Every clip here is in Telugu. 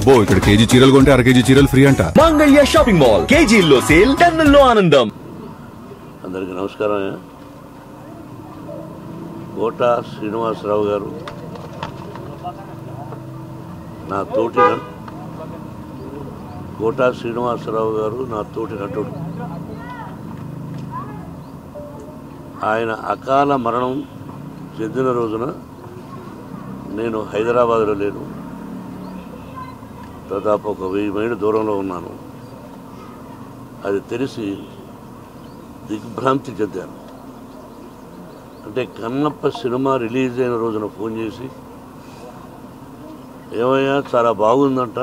అబ్బో ఇక్కడ కేజీ చీరలు కొంటే అర కేజీ చీరలు ఫ్రీ అంట. మంగళ్య షాపింగ్ మాల్, కేజీల్లో సేల్, టన్నుల్లో ఆనందం. అందరికీ నమస్కారం. కోట శ్రీనివాసరావు గారు నా తోటి నటుడు. ఆయన అకాల మరణం చెందిన రోజున నేను హైదరాబాద్లో లేను, దాదాపు ఒక 1000 మైళ్ళ దూరంలో ఉన్నాను. అది తెలిసి దిగ్భ్రాంతి చెందాను. అంటే కన్నప్ప సినిమా రిలీజ్ అయిన రోజున ఫోన్ చేసి, ఏమయ్యా చాలా బాగుందంట,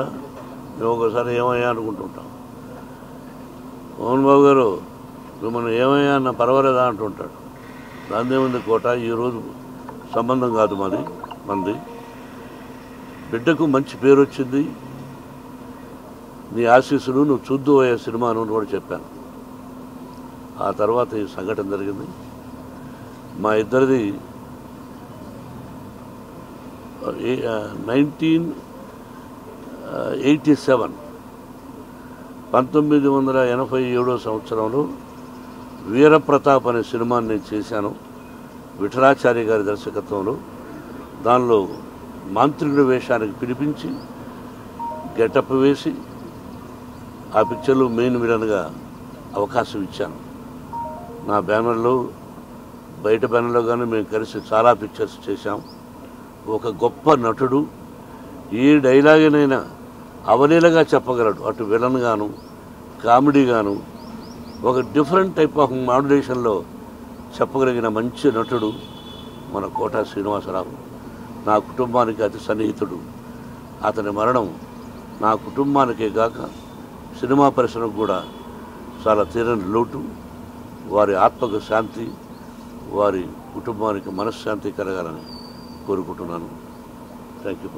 మేము ఒకసారి ఏమయ్యా అనుకుంటుంటాం, మోహన్ బాబు గారు మిమ్మల్ని ఏమయ్యా అన్న పర్వాలేదా అంటుంటాడు. దాందేముంది కోట, ఈరోజు సంబంధం కాదు మంది, బిడ్డకు మంచి పేరు వచ్చింది, నీ ఆశీస్సులు నువ్వు చూద్దు అయ్యే సినిమాను కూడా చెప్పాను. ఆ తర్వాత ఈ సంఘటన జరిగింది. మా ఇద్దరిది 1987 1987 సంవత్సరంలో వీరప్రతాప్ అనే సినిమాని నేను చేశాను, విఠలాచార్య గారి దర్శకత్వంలో. దానిలో మాంత్రికుడి వేషానికి పిలిపించి గెటప్ వేసి ఆ పిక్చర్లో మెయిన్ విలన్గా అవకాశం ఇచ్చాను. నా బ్యానర్లో, బయట బ్యానర్లో కానీ మేము కలిసి చాలా పిక్చర్స్ చేశాం. ఒక గొప్ప నటుడు, ఏ డైలాగునైనా అవలీలగా చెప్పగలడు, అటు విలన్ గాను కామెడీ గాను ఒక డిఫరెంట్ టైప్ ఆఫ్ మాడ్యులేషన్లో చెప్పగలిగిన మంచి నటుడు మన కోట శ్రీనివాసరావు. నా కుటుంబానికి అతి సన్నిహితుడు. అతని మరణం నా కుటుంబానికే కాక సినిమా పరిశ్రమకు కూడా చాలా తీరని లోటు. వారి ఆత్మకు శాంతి, వారి కుటుంబానికి మనశ్శాంతి కలగాలని కోరుకుంటున్నాను. Thank you.